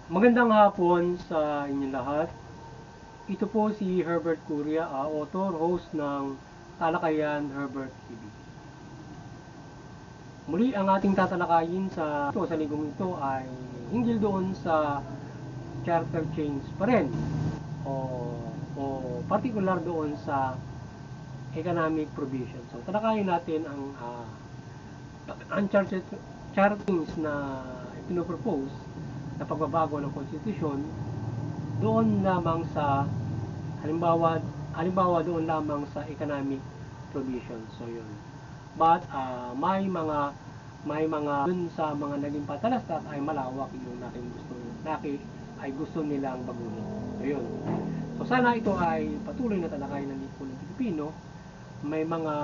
Magandang hapon sa inyong lahat. Ito po si Herbert Curia, author, host ng Talakayan Herbert TV. Muli ang ating tatalakayin sa linggong ito ay hinggil doon sa charter change pa rin o, o particular doon sa economic provision. So talakayin natin ang charter change na ipinopropose na pagbabago ng konstitusyon doon lamang sa halimbawa doon lamang sa economic provision. So yun. But may mga dun sa mga naging patalastas ay malawak yung ay gusto nilang baguhin. So yun. So sana ito ay patuloy na talakayin ng lipunang Pilipino. May mga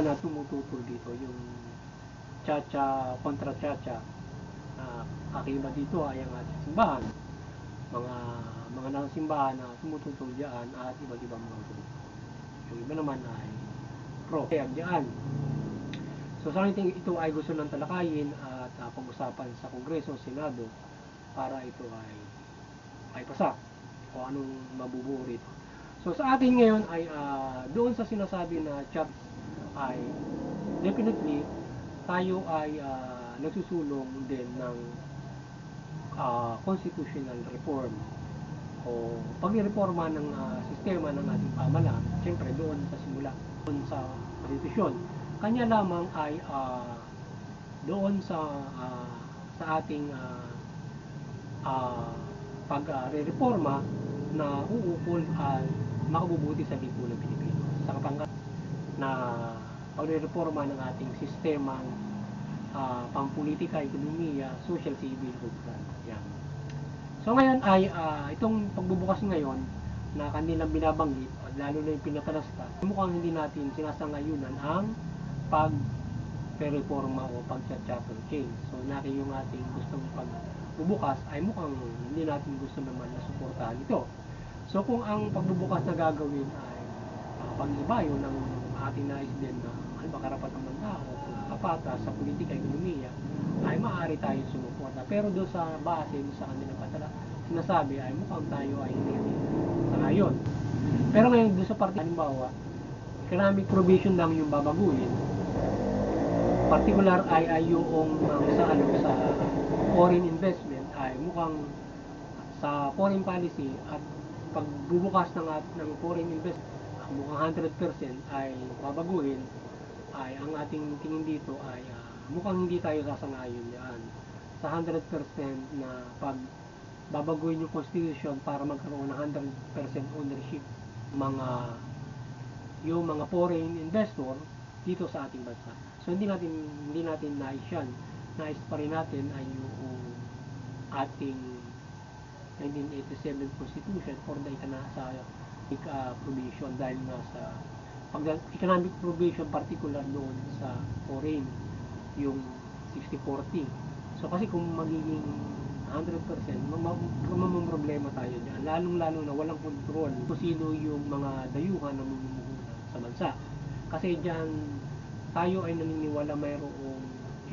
na tumututol dito yung Chacha kontra Chacha. Kakiba dito ay ang ating simbahan, mga nang simbahan na tumututol diyan at iba't ibang mga grupo. Yung iba naman ay pro kaya diyan. So sa akin ito ay gusto ng talakayin at pag-usapan sa Kongreso, Senado para ito ay pasa o anong mabubuo rito. So sa atin ngayon ay doon sa sinasabi na chat ay definitely tayo ay nagsusulong din ng constitutional reform o pagreforma ng sistema ng ating pamahalaan. Siyempre doon sa simula, doon sa konstitusyon. Kanya lamang ay doon sa ating pag-reforma na uukol ay makabubuti sa lipunan ng Pilipino. Sa kapangkat na pagreforma ng ating sistemang pampolitika, ekonomiya, social, civil, cultural. Yan. So ngayon ay itong pagbubukas ngayon na kanilang binabanggit, lalo na yung pinatalastas, mukhang hindi natin sinasangayunan ang pag-reforma o pag-chapter change. So natin yung ating gustong pagbubukas ay mukhang hindi natin gusto naman na suportahan ito. So kung ang pagbubukas na gagawin ay pag-ibayo ng ating nais din na karapatan ng tao, kapata sa politika, ekonomiya, ay maaari tayo sumuporta. Pero doon sa base sa kanilang sinasabi ay mukhang tayo ay hindi sangayon. Pero ngayon doon sa parte, halimbawa, economic provision lang yung babaguhin. Particular ay yung sa foreign investment ay mukhang sa foreign policy at pagbubukas ng foreign investment mukhang 100% ay babaguhin ay ang ating tingin dito ay mukhang hindi tayo sasangayon diyan sa 100% na pag babaguhin yung constitution para magkaroon ng 100% ownership yung mga foreign investor dito sa ating bansa. So hindi natin nais yan. Nais pa rin natin ay yung ating 1987 Constitution for the economic provision dahil nga sa economic provision particular doon sa foreign yung 60-40. So kasi kung magiging 100% problema tayo dyan, lalong-lalo na walang control kung sino yung mga dayuhan na mamumuhunan sa bansa. Kasi dyan tayo ay naniniwala mayroong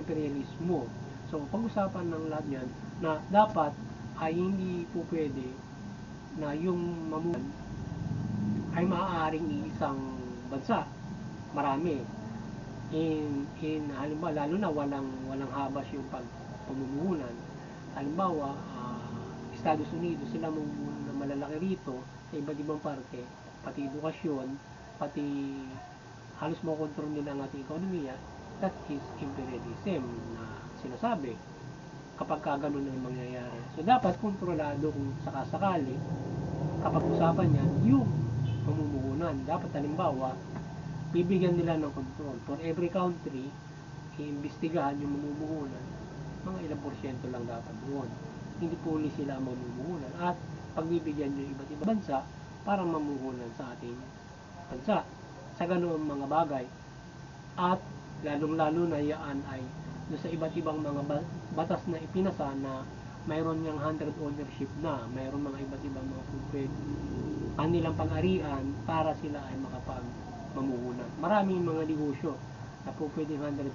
imperialismo. So pag-usapan ng lahat yan na dapat ay hindi po pwede na yung mamumuhunan ay maaaring isang bansa. Marami. Halimbawa, lalo na walang habas yung pamumuhunan. Halimbawa, Estados Unidos, sila mamumuhunan na malalaki rito sa iba't ibang parte, pati edukasyon, pati halos makontrol nila ang ating ekonomiya. That is imperialism na sinasabi kapag ganun ang mangyayari. So dapat kontrolado kung sakasakali kapag usapan yan yung mamumuhunan. Dapat halimbawa bibigyan nila ng control for every country, iimbestigahan yung mamumuhunan, mga ilang porsyento lang dapat doon. Hindi puli sila ang mamumuhunan at pagbibigyan yung iba't ibang bansa para mamumuhunan sa ating bansa sa ganoong mga bagay. At lalong-lalo na yan ay doon sa iba't ibang mga batas na ipinasa na mayroon niyang 100 ownership na, mayroon mga iba't ibang mga kanilang pag-arian para sila ay makapag mamuhunan. Maraming mga negosyo na po pwedeng 100%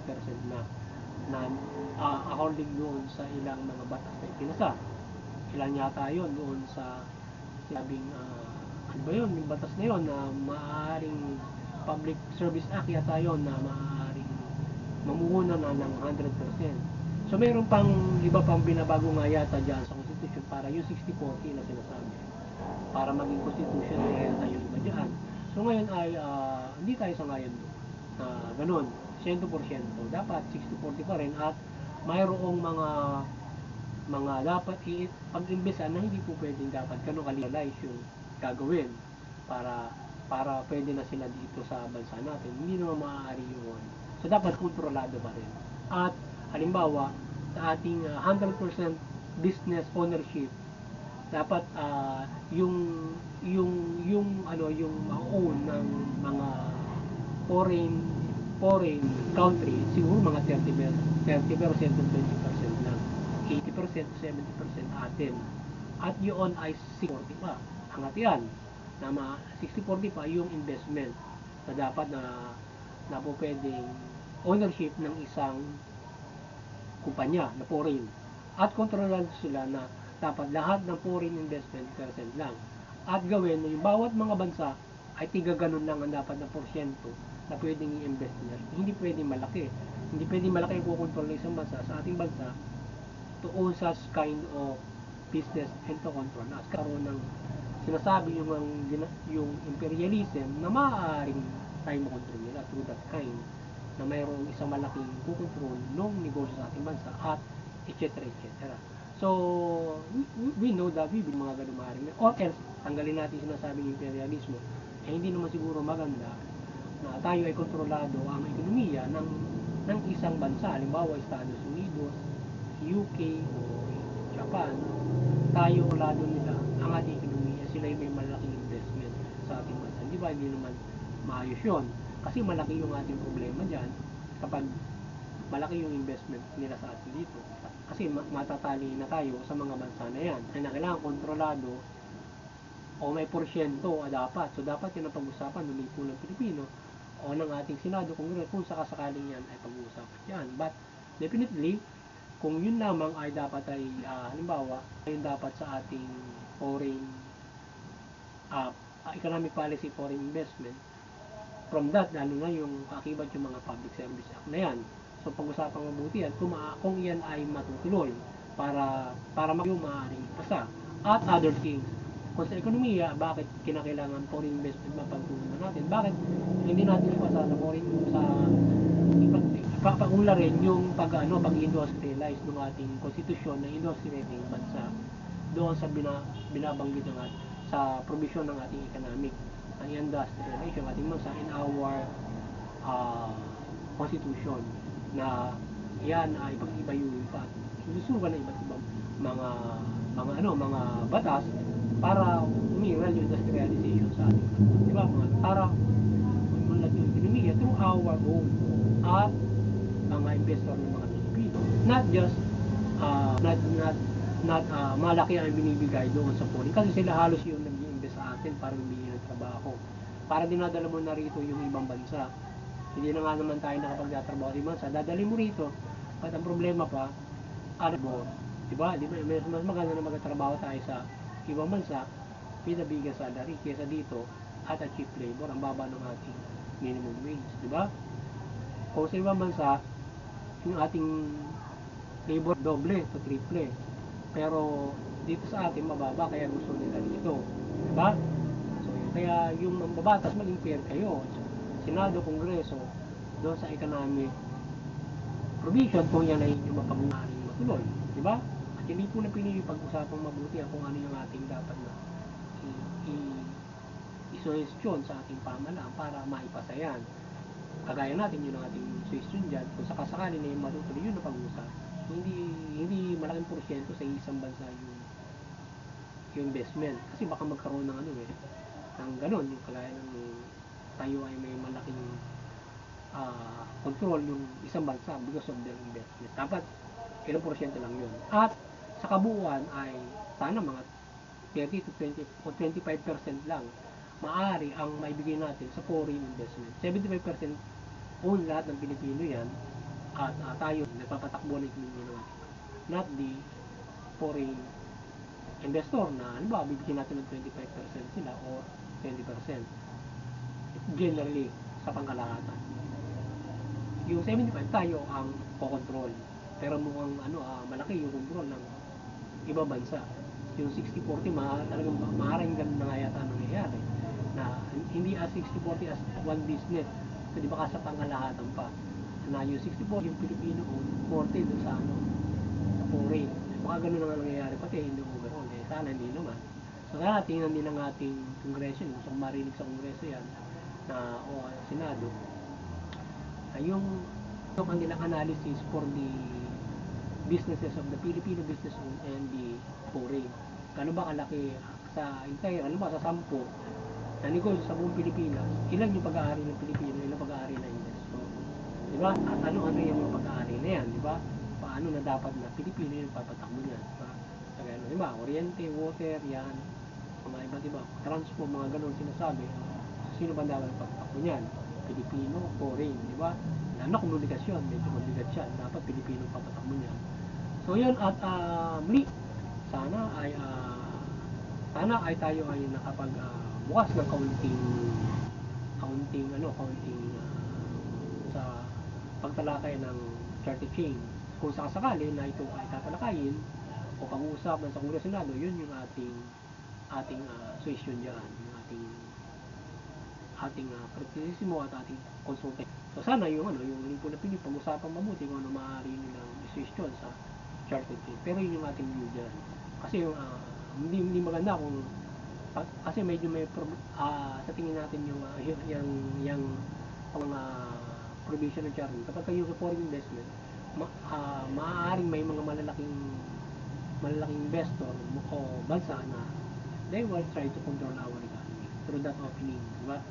na na according doon sa ilang mga batas na ipinasa. Ilan yata yun doon sa sinabing ano ba yun, yung batas na yun na maaaring Public Service Act yata yun na maaaring mamuna na ng 100%. So mayroon pang iba pang binabago nga yata dyan sa Constitution para yung 60-40 na sinasabi. Para maging Constitution na yata yung iba dyan. So ngayon ay hindi tayo sangayon na ganun, 100%. Dapat 60-40 pa rin at mayroong mga dapat pag-imbesan na hindi po pwedeng dapat ganun ka-legalize yung gagawin para pwede na sila dito sa bansa natin. Hindi naman maaari yun. So dapat kontrolado pa rin. At halimbawa sa ating 100% business ownership dapat yung ano yung ma-own ng mga foreign country siguro mga 30% to 20% lang, 80% to 70% atin, at yun ay 60-40 pa angat yan na 60-40 pa yung investment na dapat na po pwedeng ownership ng isang kumpanya na foreign, at kontrolado sila na dapat lahat ng foreign investment percent lang, at gawin na yung bawat mga bansa ay tiga ganun lang ang dapat na porsyento na pwedeng i-invest nila. Hindi pwedeng malaki. Hindi pwedeng malaki yung kukontrol ng isang bansa sa ating bansa to own such kind of business and to control us. Karoon ng sinasabi yung imperialism na maaaring tayo makontrol nila through that kind na mayroong isang malaking kukontrol ng negosyo sa ating bansa at etc. etc. So, we know that we mga ganun maaaring or else, tanggalin natin sinasabing imperialismo, eh hindi naman siguro maganda na tayo ay kontrolado ang ekonomiya ng isang bansa, halimbawa Estados Unidos, UK o Japan, tayo kontrolado nila ang ating ekonomiya, sila yung may malaking investment sa ating bansa. Di ba? Hindi naman maayos yun. Kasi malaki yung ating problema dyan kapag malaki yung investment nila sa atin dito. Kasi matatali na tayo sa mga bansa na yan. Ay na kailangan kontrolado o may porsyento dapat. So dapat yun ang pag-usapan ng lipo ng Pilipino o ng ating Senado kung sakasakaling yan ay pag-uusapan yan. But definitely, kung yun lamang ay dapat ay halimbawa, yun dapat sa ating foreign economic policy, foreign investment, from that, lalo na yung kakibat yung mga Public Service Act na yan. So pag-usapang mabuti yan kung yan ay matutuloy para yung maaaring ipasa. At other things, kung sa ekonomiya, bakit kinakailangan foreign investment mapagtutunan natin? Bakit hindi natin ipasa sa foreign sa ipapaula rin yung pag-industrialize ng ating konstitusyon na industrializing bansa doon sa binabanggit ng sa provision ng ating economic ang industrialization ating bansa in our constitution na yan ay pag-ibayuhin pa at susugan ng iba't ibang mga batas para umiral yung industrialization sa ating bansa, di ba? Para umunlad yung ekonomiya through our own at mga investor ng mga Pilipino, not just malaki ang binibigay doon sa foreign kasi sila halos yung nag-i-invest sa atin para bibigyan ng trabaho, para dinadala mo na rito yung ibang bansa. Hindi na nga naman tayo nakapagtatrabaho sa ibang bansa, dadali mo rito, at ang problema pa diba? Mas maganda na magtatrabaho tayo sa ibang bansa with a bigger salary kesa dito at a cheap labor, ang baba ng ating minimum wage, diba? Kung sa ibang bansa yung ating labor doble to triple, pero dito sa atin mababa kaya gusto nila dito, diba? So kaya yung mambabatas maging fair kayo, Senado, Kongreso, doon sa economic provision kung yan ay yung mapag-unaring matuloy, diba? At hindi po na pinili pag-usapang mabuti kung ano yung ating dapat na i-suggestion sa ating pamahalaan para maipasa yan. Kagaya natin yun ang ating suggestion dyan, kung sakasakali na yung matutuloy yun na pag-usap, hindi malaking porsyento sa isang bansa yung investment, kasi baka magkaroon ng ng ganun, yung kagaya ng tayo ay may malaking control yung isang bansa because of their investment. Dapat ilang porsyento lang yun. At sa kabuuan ay sana mga 30 to 20 o 25% lang maaari ang maibigay natin sa foreign investment. 75% own lahat ng Pilipino yan at tayo nagpapatakbo ng ekonomiya ng ating bansa. Not the foreign investor na ano ba, bibigyan natin ng 25% sila or 20%. Generally, sa pangkalahatan. Yung 75 tayo ang kokontrol. Pero mukhang malaki yung control ng ibang bansa. Yung 60-40 talagang maaaring ganun na nga yata nangyayari. Na hindi as 60-40 as one business. So, di ba sa pangkalahatan pa. Na yung 60-40 yung Pilipino o 40 doon sa sa foreign. Baka ganun na nga nangyayari pati hindi overall. Sana hindi naman. So sana tingnan din ng ating kongreso. Gusto kong marinig sa kongreso yan o Senado. Yung kanilang analysis for the businesses of the Filipino business and the foreign. Kano ba kalaki sa entire, sa 10 na negosyo sa buong Pilipinas, ilan yung pag-aari ng Pilipino, ilan pag-aari ng investor. Diba? At ano yung pag-aari na yan, diba? Paano na dapat na Pilipino yung papatakbo niyan, diba? Kaya diba? Oriente, water, yan, mga iba't iba, transport, mga ganun sinasabi. Sino ba dapat papatakbo niyan? Pilipino, foreign, diba? Lalo komunikasyon, medyo mabigat siya. Dapat Pilipino papatakbo niyan. So yun, at muli, sana ay tayo ay nakapag bukas ng kaunting sa pagtalakay ng charter change. Kung sakasakali na ito ay tatalakayin o pag-uusapan sa Kongreso Senado, yun yung ating session diyan, yung ating kritisismo at ating konsulta. So sana yung Lipunan Pinoy pag-usapan mabuti kung ano maaari nilang session sa charter change. Pero yun yung ating view diyan. Kasi hindi maganda kung kasi medyo may sa tingin natin yung mga provision ng charter kapag kayo sa foreign investment maaaring may mga malalaking investor o bansa na they will try to control our economy through that opening, diba?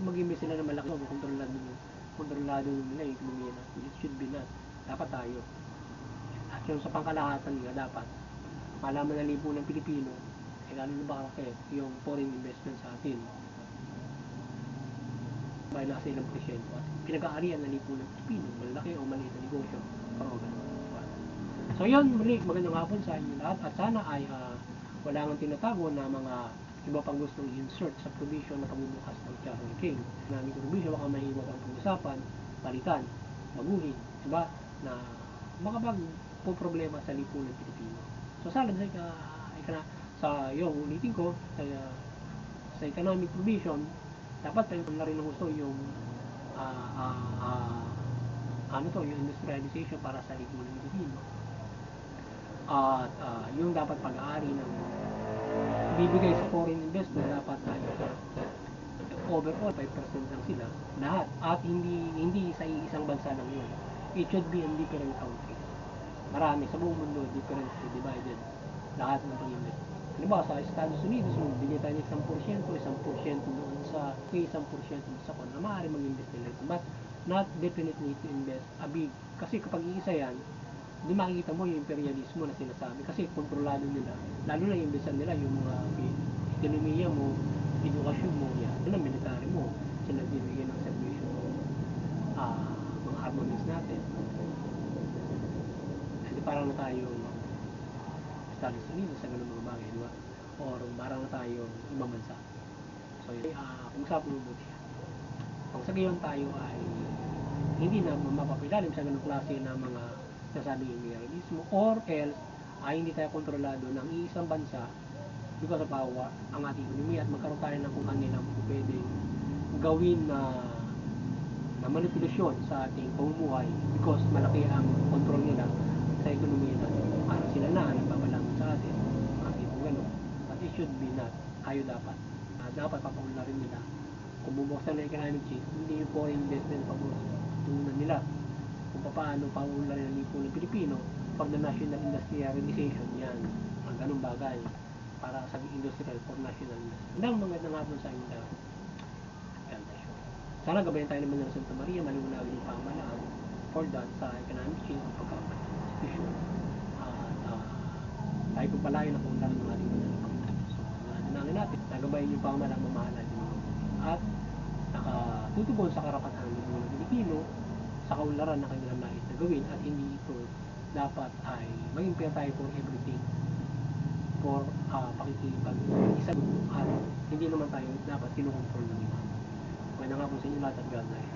Mag-invest sila na malaki kontrolado nila yung ekonomiya natin. It should be not. Dapat tayo at yung sa pangkalahatan nga dapat malaman na libo ng Pilipino gano'n ba kalaki yung foreign investment sa atin. May nasa ilang porsyento at pinag-aarian na lipo ng Pilipino, malaki o maliit na negosyo. Pero gano'n. Diba? So yun, muli, magandang hapon sa inyo lahat at sana ay wala nang tinatago na mga iba pang gustong insert sa provision na pagbubukas ng charter change. Naming provision, baka mahiwag ang pag-usapan, palitan, baguhin, diba? Na makapag-problema sa lipo ng Pilipino. So sana sa yung ulitin ko sa economic provision dapat tayo na rin gusto yung yung industrialization para sa lipunan ng Pilipino at yung dapat pag-aari ng bibigay sa foreign investor dapat overall 5% lang sila lahat at hindi sa isang bansa lang yun. It should be in different countries. Marami sa buong mundo differently divided lahat ng pag-invest. Halimbawa sa Estados Unidos, bigyan tayo ng 1% doon sa 1% sa na maaari mag-invest nila ito. But not definitely to invest a big. Kasi kapag iisa yan, doon makikita mo yung imperialismo na sinasabi. Kasi kontrolado nila. Lalo na yung investan nila, yung mga ekonomiya mo, edukasyon mo, yan. Ano military mo, sila bibigyan ng servisyo mga armaments natin. Kasi parang na tayo Estados Unidos sa ganun mga bagay, di ba? Or parang na tayo ibang bansa. So, kung-usapan mo buti yan. Kung sa gayon tayo ay hindi na mapapilalim sa ganung klase na mga nasabing imperialismo or else ay hindi tayo kontrolado ng iisang bansa because of power ang ating ekonomiya at magkaroon tayo ng kung kanilang pwedeng gawin na manipulasyon sa ating pamumuhay because malaki ang control nila sa ekonomiya natin. Parang sila na nagbabalangan sa atin. Makikita gano'n. But it should be not. Tayo dapat. Dapat papaunlarin nila. Kung bubuksan na economic change, hindi yung foreign investment paputunan nila. Kung paano paunlarin ang lipo ng Pilipino for the national industrialization. Yan. Ang ganong bagay. Para sa industrial for national investment. Magandang hapon sa inyo lahat. Sana gabayan tayo naman ng Santa Maria, maliwanagin yung pamahalaan for that sa economic change at pagkakaroon ng institution at tayo kung palayo na kung ng ating mananampalataya. So, nananangin natin, nagabayin yung pamahalaan mamahalaan yung mga at nakatutugon sa karapatan ng mga Pilipino sa kaunlaran na kanilang nais na gawin at hindi ito dapat ay maging fair tayo for everything for pakikipag-isa at hindi naman tayo dapat kinukontrol ng iba. Okay na nga po sa inyo lahat at God bless.